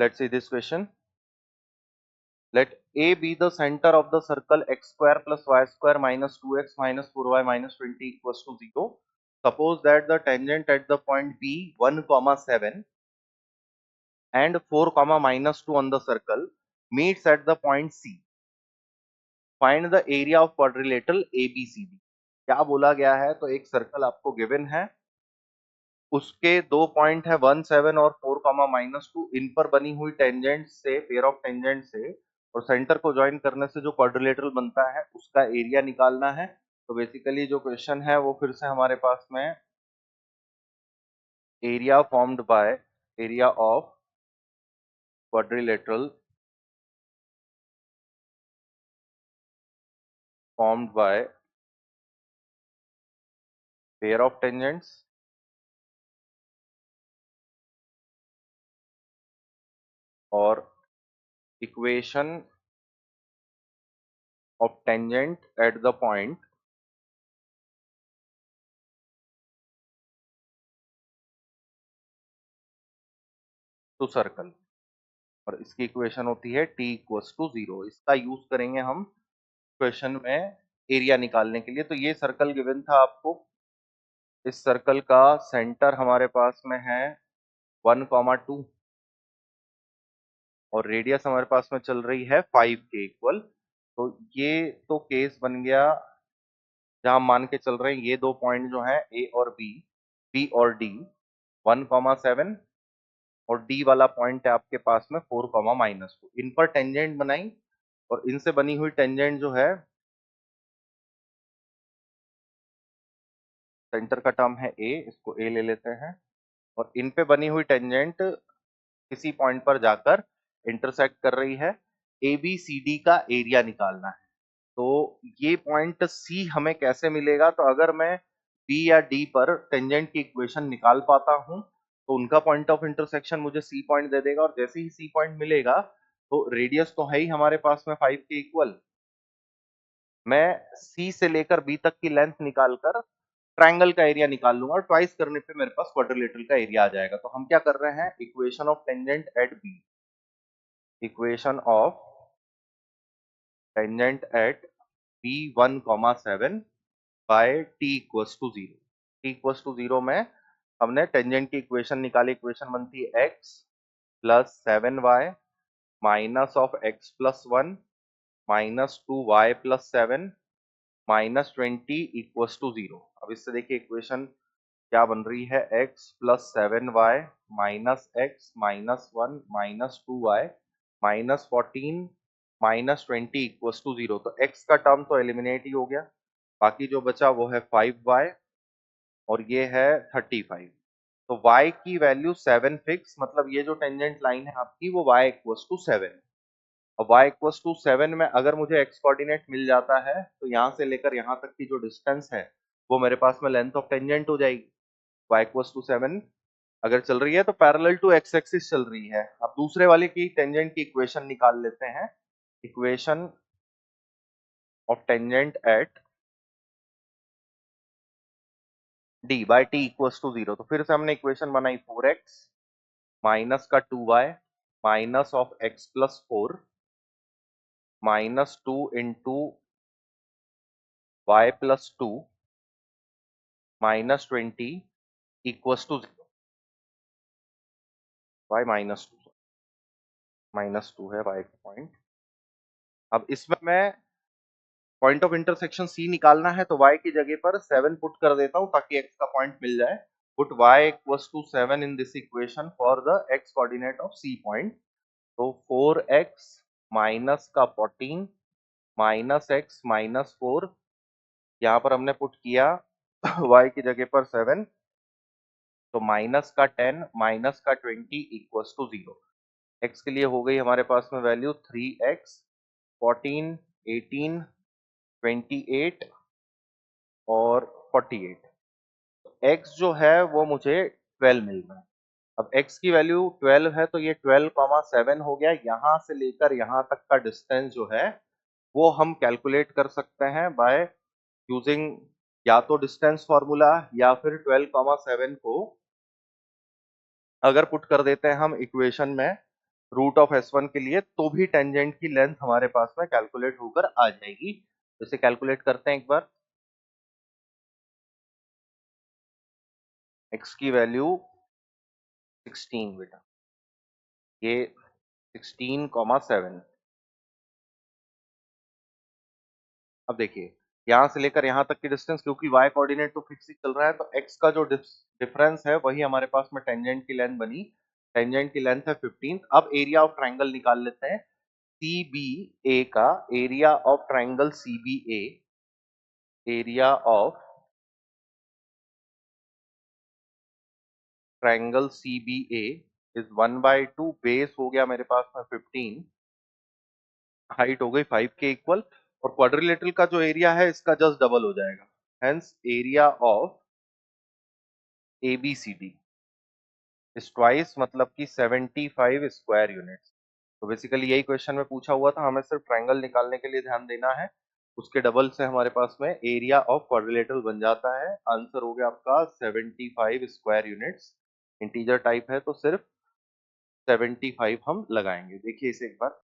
Let's see this question. Let A be the center of the circle x square plus y square minus 2x minus 4y minus 20 equals to 0. Suppose that the tangent at the point B 1, 7 and 4, minus 2 on the circle meets at the point C. Find the area of quadrilateral ABCD. क्या बोला गया है? तो एक circle आपको given है, उसके दो पॉइंट है 1, 7 और 4, माइनस 2। इन पर बनी हुई टेंजेंट से, पेयर ऑफ टेंजेंट से और सेंटर को ज्वाइन करने से जो क्वाड्रिलेटरल बनता है उसका एरिया निकालना है। तो बेसिकली जो क्वेश्चन है वो फिर से हमारे पास में area formed by area of quadrilateral formed by pair of tangents और equation of tangent at the point to circle, और इसकी इक्वेशन होती है t इक्वल्स टू 0। इसका यूज करेंगे हम क्वेश्चन में एरिया निकालने के लिए। तो ये सर्कल गिवन था आपको, इस सर्कल का सेंटर हमारे पास में है 1, 2 और रेडियस हमारे पास में चल रही है 5 के इक्वल। तो ये तो केस बन गया जहां मान के चल रहे हैं ये दो पॉइंट जो है ए और बी और डी 1, 7 और डी वाला पॉइंट है आपके पास में 4, माइनस 2। इन पर टेंजेंट बनाई और इनसे बनी हुई टेंजेंट जो है, सेंटर का टर्म है ए, इसको ए ले लेते हैं, और इन पे बनी हुई टेंजेंट किसी पॉइंट पर जाकर इंटरसेक्ट कर रही है। ए बी सी डी का एरिया निकालना है। तो ये पॉइंट सी हमें कैसे मिलेगा? तो अगर मैं बी या डी पर टेंजेंट की इक्वेशन निकाल पाता हूं तो उनका पॉइंट ऑफ इंटरसेक्शन मुझे सी पॉइंट दे देगा, और जैसे ही सी पॉइंट मिलेगा तो रेडियस तो है ही हमारे पास में 5 के इक्वल, मैं सी से लेकर बी तक की लेंथ निकालकर ट्राइंगल का एरिया निकाल लूंगा, और ट्वाइस करने पे मेरे पास क्वाड्रिलेटरल का एरिया आ जाएगा। तो हम क्या कर रहे हैं, equation of tangent at B, equation of tangent at B 1, 7 by T equals to 0। T equals to 0 में हमने टेंजेंट की इक्वेशन निकाली। इक्वेशन बनती है x plus 7y minus of x plus 1 minus 2y plus 7 minus 20 equals to 0। अब इससे देखिए equation क्या बन रही है, x plus 7y minus x minus 1 minus 2y minus 14 minus 20 equals to 0। तो x का टर्म तो एलिमिनेट ही हो गया, बाकी जो बचा वो है 5y और ये है 35। तो y की वैल्यू 7 फिक्स, मतलब ये जो टेंजेंट लाइन है आपकी वो y इक्वल्स टू 7। और y इक्वल्स टू 7 में अगर मुझे x कोऑर्डिनेट मिल जाता है तो यहाँ से लेकर यहाँ तक की जो डिस्टेंस है वो मेरे पास में लेंथ ऑफ टेंजेंट हो जाएगी। y इक्वल्स टू 7 अगर चल रही है तो पैरेलल टू x एक्सिस चल रही है। अब दूसरे वाले की टेंजेंट की इक्वेशन निकाल लेते हैं, equation of tangent at d by t equals to 0। तो फिर से हमने इक्वेशन बनाई 4x माइनस का 2y minus of x plus 4 minus 2 into y plus 2 minus 20 equals to 0। y minus 2, minus 2 है y का पॉइंट। अब इसमें मैं पॉइंट ऑफ इंटरसेक्शन C निकालना है तो y की जगह पर 7 पुट कर देता हूं ताकि x का पॉइंट मिल जाए। Put y equals to 7 in this equation for the x coordinate of C point. तो 4x माइनस का 14 माइनस x माइनस 4, यहाँ पर हमने पुट किया y की जगह पर 7, तो माइनस का 10 माइनस का 20 इक्वल्स टू 0। x के लिए हो गई हमारे पास में वैल्यू 3x 14 18 28 और 48। तो x जो है वो मुझे 12 मिल रहा है। अब x की वैल्यू 12 है तो ये 12,7 हो गया। यहां से लेकर यहां तक का डिस्टेंस जो है वो हम कैलकुलेट कर सकते हैं बाय यूजिंग या तो डिस्टेंस फॉर्मूला या फिर 12,7 को अगर पुट कर देते हैं हम इक्वेशन में रूट ऑफ S1 के लिए, तो भी टेंजेंट की लेंथ हमारे पास में कैलकुलेट होकर आ जाएगी। तो इसे कैलकुलेट करते हैं एक बार। x की वैल्यू 16 बेटा, ये 16,7। अब देखिए यहां से लेकर यहां तक की डिस्टेंस, क्योंकि y कोऑर्डिनेट तो फिक्स ही चल रहा है, तो x का जो डिफरेंस है वही हमारे पास में टेंजेंट की लेंथ बनी। टेंजेंट की लेंथ है 15। अब एरिया ऑफ ट्राइंगल निकाल लेते हैं। CBA का area of triangle CBA, area of triangle CBA is 1/2, base हो गया मेरे पास में 15, हाइट हो गई 5 के इक्वल, और क्वाड्रिलेटरल का जो एरिया है इसका जस्ट डबल हो जाएगा। Hence area of ABCD is twice, मतलब कि 75 स्क्वायर यूनिट्स। तो बेसिकली यही क्वेश्चन में पूछा हुआ था, हमें सिर्फ ट्रायंगल निकालने के लिए ध्यान देना है, उसके डबल से हमारे पास में एरिया ऑफ क्वाड्रिलेटरल बन जाता है। आंसर हो गया आपका 75 स्क्वायर यूनिट्स। इंटीजर टाइप है तो सिर्फ 75 हम लगाएंगे। देखिए इसे एक बार।